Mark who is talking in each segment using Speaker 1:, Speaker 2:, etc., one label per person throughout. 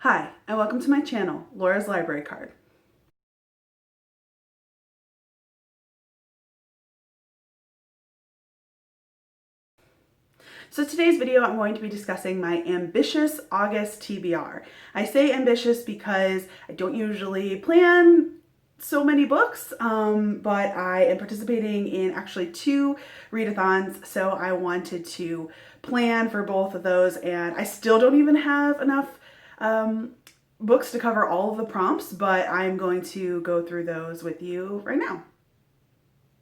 Speaker 1: Hi, and welcome to my channel, Laura's Library Card. So today's video, I'm going to be discussing my ambitious August TBR. I say ambitious because I don't usually plan so many books, but I am participating in actually 2 readathons, so I wanted to plan for both of those, and I still don't even have enough books to cover all of the prompts, but I'm going to go through those with you right now.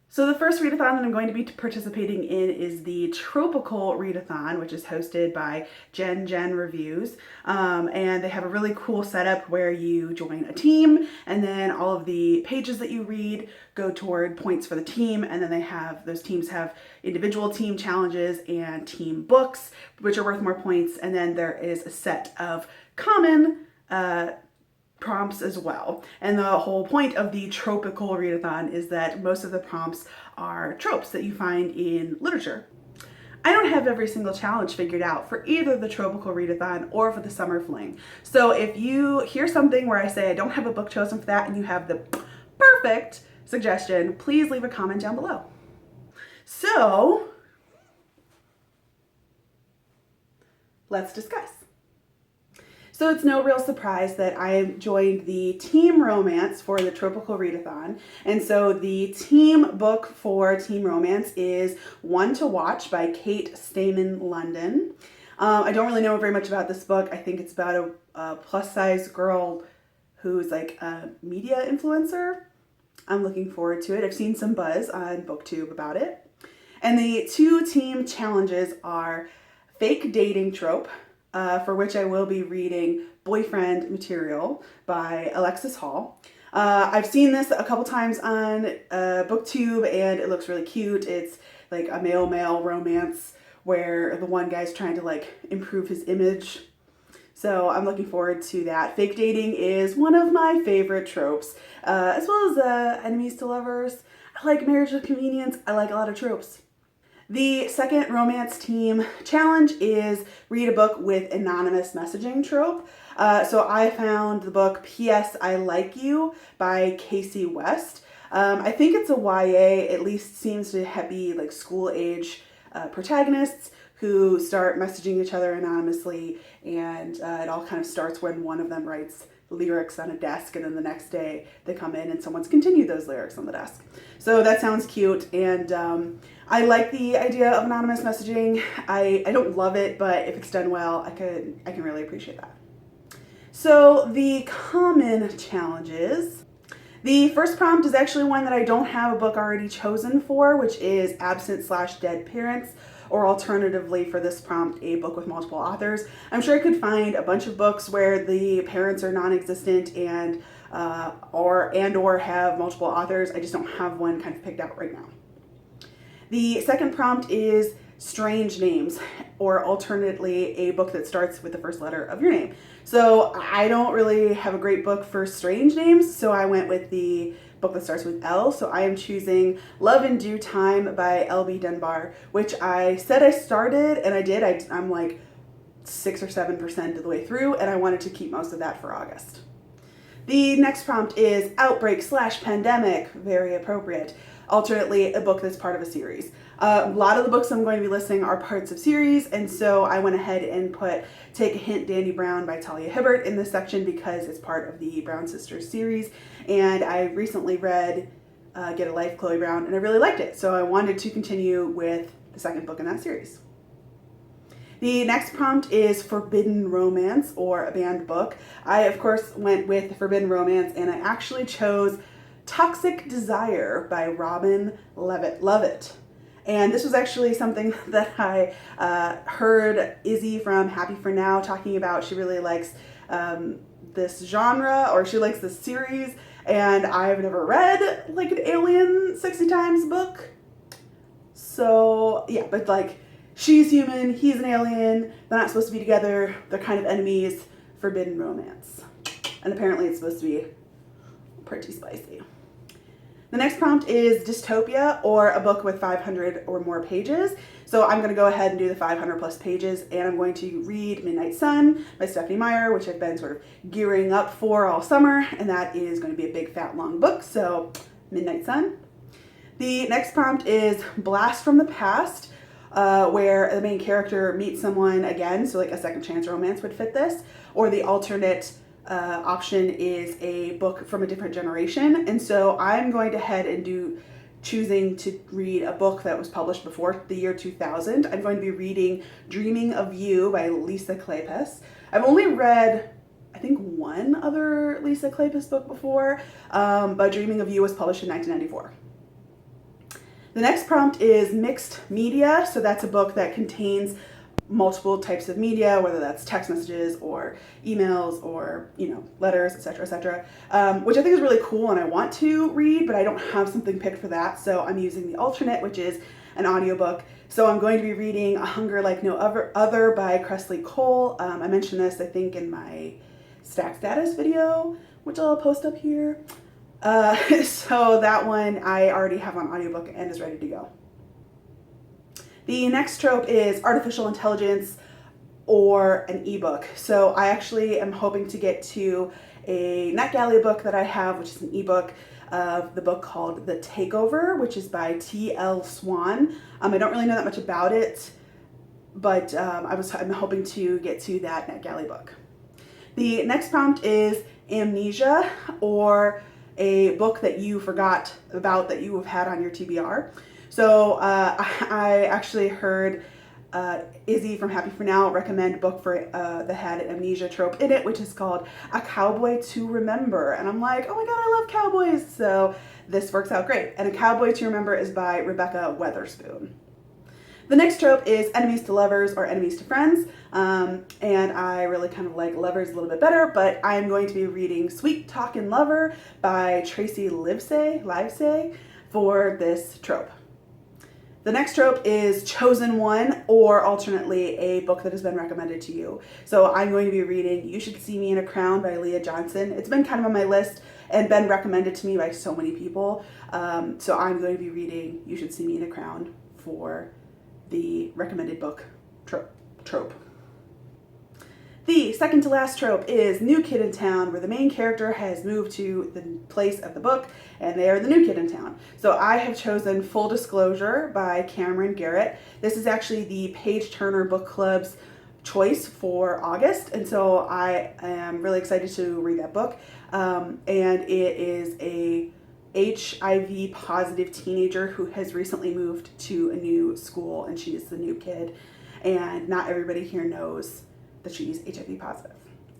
Speaker 1: So the first readathon that I'm going to be participating in is the Trope-ical Readathon, which is hosted by Gen Reviews. And they have a really cool setup where you join a team, and then all of the pages that you read go toward points for the team, and then those teams have individual team challenges and team books, which are worth more points, and then there is a set of common prompts as well. And the whole point of the Trope-ical Readathon is that most of the prompts are tropes that you find in literature. I don't have every single challenge figured out for either the Trope-ical Readathon or for the Summer Fling. So if you hear something where I say I don't have a book chosen for that and you have the perfect suggestion, please leave a comment down below. So let's discuss. So it's no real surprise that I joined the team romance for the Trope-ical Readathon. And so the team book for team romance is One to Watch by Stayman-London. I don't really know very much about this book. I think it's about a plus-size girl who's like a media influencer. I'm looking forward to it. I've seen some buzz on BookTube about it. And the 2 team challenges are Fake Dating Trope, for which I will be reading Boyfriend Material by Alexis. I've seen this a couple times on BookTube and it looks really cute. It's like a male-male romance where the one guy's trying to like improve his image. So I'm looking forward to that. Fake dating is one of my favorite tropes, as well as enemies to lovers. I like marriage with convenience. I like a lot of tropes. The second romance team challenge is read a book with anonymous messaging trope. So I found the book P.S. I Like You by Kasie West. I think it's a YA, at least seems to be like school age protagonists who start messaging each other anonymously, and it all kind of starts when one of them writes lyrics on a desk and then the next day they come in and someone's continued those lyrics on the desk. So that sounds cute, and I like the idea of anonymous messaging. I don't love it, but if it's done well, I can really appreciate that. So the common challenges. The first prompt is actually one that I don't have a book already chosen for, which is Absent/Dead Parents, or alternatively for this prompt, a book with multiple authors. I'm sure I could find a bunch of books where the parents are non-existent and or have multiple authors. I just don't have one kind of picked out right now. The second prompt is Strange Names, or alternately a book that starts with the first letter of your name. So I don't really have a great book for strange names, so I went with the book that starts with L. So I am choosing Love in Due Time by L.B. Dunbar, which I said I started, and I did. I'm like 6 or 7% of the way through, and I wanted to keep most of that for August. The next prompt is Outbreak/Pandemic, very appropriate. Alternately, a book that's part of a series. A lot of the books I'm going to be listing are parts of series, and so I went ahead and put Take a Hint, Dani Brown by Talia Hibbert in this section because it's part of the Brown Sisters series, and I recently read Get a Life, Chloe Brown, and I really liked it, so I wanted to continue with the second book in that series. The next prompt is Forbidden Romance, or a banned book. I, of course, went with Forbidden Romance, and I actually chose Toxic Desire by Lovett. And this was actually something that I heard Izzy from Happy for Now talking about. She really likes this genre, or she likes this series, and I've never read like an alien 60 times book. So yeah, but like she's human, he's an alien, they're not supposed to be together, they're kind of enemies. Forbidden romance. And apparently it's supposed to be pretty spicy. The next prompt is dystopia or a book with 500 or more pages. So I'm going to go ahead and do the 500 plus pages, and I'm going to read Midnight Sun by Stephenie Meyer, which I've been sort of gearing up for all summer, and that is going to be a big fat long book, so Midnight Sun. The next prompt is Blast from the Past, where the main character meets someone again, so like a second chance romance would fit this, or the alternate option is a book from a different generation. And so I'm going to head and choosing to read a book that was published before the year 2000. I'm going to be reading Dreaming of You by Lisa Kleypas. I've only read, I think, one other Lisa Kleypas book before, but Dreaming of You was published in 1994. The next prompt is mixed media. So that's a book that contains multiple types of media, whether that's text messages or emails or, letters, etc., which I think is really cool and I want to read, but I don't have something picked for that. So I'm using the alternate, which is an audiobook. So I'm going to be reading A Hunger Like No Other by Kresley Cole. I mentioned this, I think, in my Stack Status video, which I'll post up here. So that one I already have on audiobook and is ready to go. The next trope is artificial intelligence or an ebook. So I actually am hoping to get to a NetGalley book that I have, which is an ebook of the book called The Takeover, which is by T.L. Swan. I don't really know that much about it, but I'm hoping to get to that NetGalley book. The next prompt is amnesia, or a book that you forgot about that you have had on your TBR. So I actually heard Izzy from Happy For Now recommend a book for that had an amnesia trope in it, which is called A Cowboy to Remember. And I'm like, oh my god, I love cowboys. So this works out great. And A Cowboy to Remember is by Rebekah Weatherspoon. The next trope is enemies to lovers or enemies to friends. And I really kind of like lovers a little bit better, but I'm going to be reading Sweet Talkin' Lover by Tracey Livesay for this trope. The next trope is Chosen One, or alternately a book that has been recommended to you. So I'm going to be reading You Should See Me in a Crown by Leah Johnson. It's been kind of on my list and been recommended to me by so many people. So I'm going to be reading You Should See Me in a Crown for the recommended book trope. The second to last trope is New Kid in Town, where the main character has moved to the place of the book and they are the new kid in town. So I have chosen Full Disclosure by Camryn Garrett. This is actually the Page Turner Book Club's choice for August, and so I am really excited to read that book. And it is a HIV positive teenager who has recently moved to a new school, and she's the new kid, and not everybody here knows that she's HIV positive.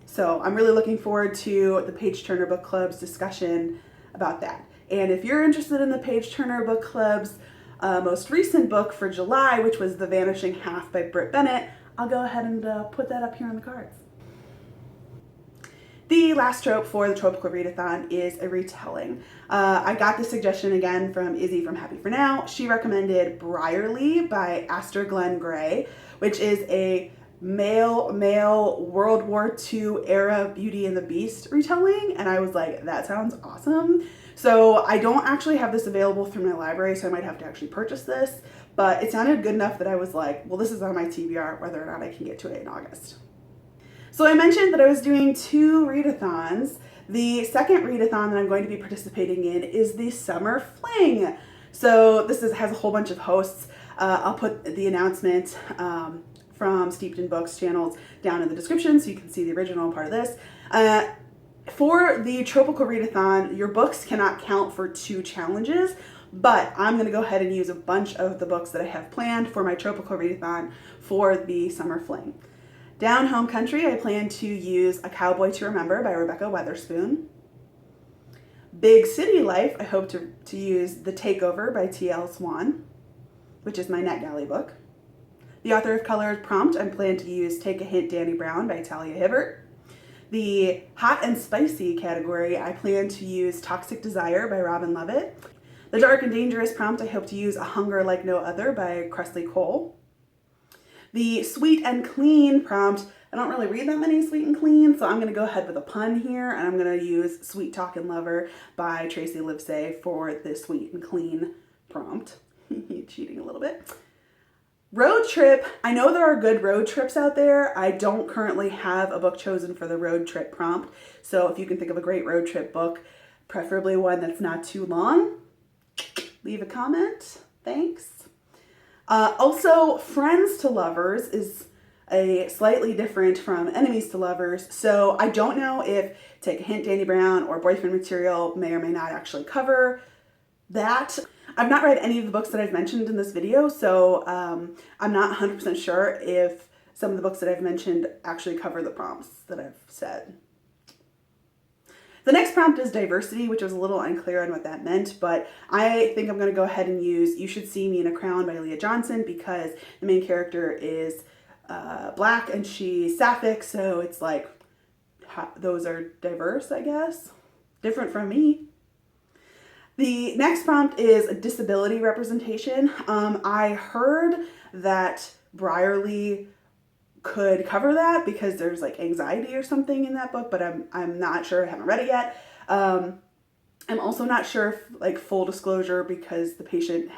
Speaker 1: So I'm really looking forward to the Page Turner Book Club's discussion about that. And if you're interested in the Page Turner Book Club's most recent book for July, which was The Vanishing Half by Britt Bennett, I'll go ahead and put that up here on the cards. The last trope for the Trope-ical Readathon is a retelling. I got the suggestion again from Izzy from Happy For Now. She recommended Briarley by Aster Glenn Gray, which is a male World War II era Beauty and the Beast retelling, and I was like, that sounds awesome. So I don't actually have this available through my library, so I might have to actually purchase this, but it sounded good enough that I was like, well, this is on my TBR, whether or not I can get to it in August. So I mentioned that I was doing 2 readathons. The second readathon that I'm going to be participating in is the Summer Fling. So this has a whole bunch of hosts. I'll put the announcement from Steeped in Books channels down in the description so you can see the original part of this. For the Trope-ical Readathon, your books cannot count for 2 challenges, but I'm going to go ahead and use a bunch of the books that I have planned for my Trope-ical Readathon for the Summer Fling. Down Home Country, I plan to use A Cowboy to Remember by Rebekah Weatherspoon. Big City Life, I hope to use The Takeover by T.L. Swan, which is my NetGalley book. The Author of Color prompt, I plan to use Take a Hint, Dani Brown by Talia Hibbert. The Hot and Spicy category, I plan to use Toxic Desire by Lovett. The Dark and Dangerous prompt, I hope to use A Hunger Like No Other by Kresley Cole. The Sweet and Clean prompt, I don't really read that many Sweet and Clean, so I'm going to go ahead with a pun here, and I'm going to use Sweet Talkin' Lover by Tracey Livesay for the Sweet and Clean prompt. Cheating a little bit. Road trip. I know there are good road trips out there. I don't currently have a book chosen for the road trip prompt, so if you can think of a great road trip book, preferably one that's not too long, leave a comment. Thanks. Also, Friends to Lovers is a slightly different from Enemies to Lovers, so I don't know if Take a Hint, Dani Brown, or Boyfriend Material may or may not actually cover that. I've not read any of the books that I've mentioned in this video, so I'm not 100% sure if some of the books that I've mentioned actually cover the prompts that I've said. The next prompt is diversity, which was a little unclear on what that meant, but I think I'm going to go ahead and use You Should See Me in a Crown by Leah Johnson because the main character is Black and she's sapphic, so it's like those are diverse, I guess. Different from me. The next prompt is disability representation. I heard that Briarley could cover that because there's like anxiety or something in that book, but I'm not sure. I haven't read it yet. I'm also not sure if, like, full disclosure, because the patient.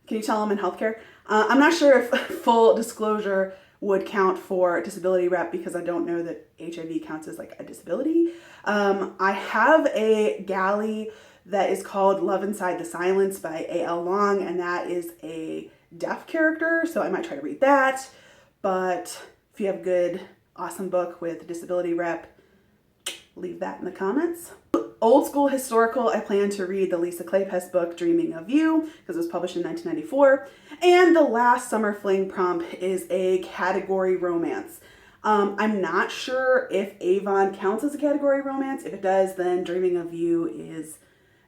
Speaker 1: Can you tell I'm in healthcare? I'm not sure if full disclosure would count for disability rep because I don't know that HIV counts as like a disability. I have a galley that is called Love Inside the Silence by A.L. Long, and that is a deaf character, so I might try to read that. But if you have a good, awesome book with disability rep, leave that in the comments. Old school historical, I plan to read the Lisa Kleypas book, Dreaming of You, because it was published in 1994. And the last Summer Fling prompt is a category romance. I'm not sure if Avon counts as a category romance. If it does, then Dreaming of You is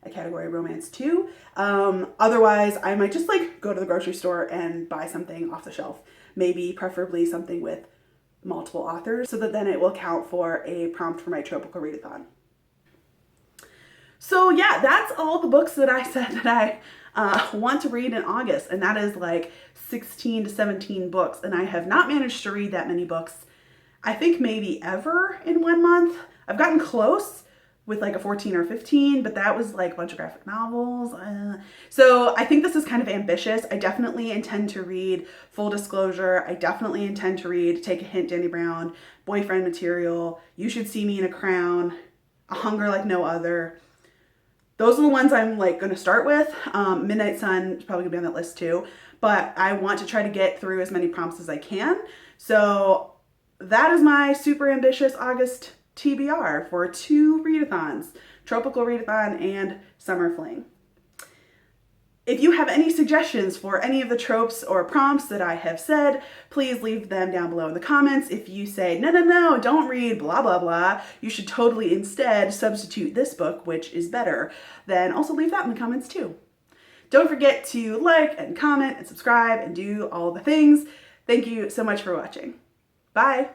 Speaker 1: a category romance too. Otherwise, I might just like go to the grocery store and buy something off the shelf. Maybe preferably something with multiple authors so that then it will count for a prompt for my Trope-ical Readathon. So yeah, that's all the books that I said that I want to read in August, and that is like 16 to 17 books, and I have not managed to read that many books, I think maybe ever in 1 month. I've gotten close with like a 14 or 15, but that was like a bunch of graphic novels. So I think this is kind of ambitious. I definitely intend to read, full disclosure, I definitely intend to read Take a Hint, Dani Brown, Boyfriend Material, You Should See Me in a Crown, A Hunger Like No Other. Those are the ones I'm like going to start with. Midnight Sun is probably going to be on that list too, but I want to try to get through as many prompts as I can. So that is my super ambitious August TBR for 2 readathons, Trope-ical Readathon and Summer Fling. If you have any suggestions for any of the tropes or prompts that I have said, please leave them down below in the comments. If you say, no, don't read blah, blah, blah, you should totally instead substitute this book, which is better, then also leave that in the comments too. Don't forget to like and comment and subscribe and do all the things. Thank you so much for watching. Bye.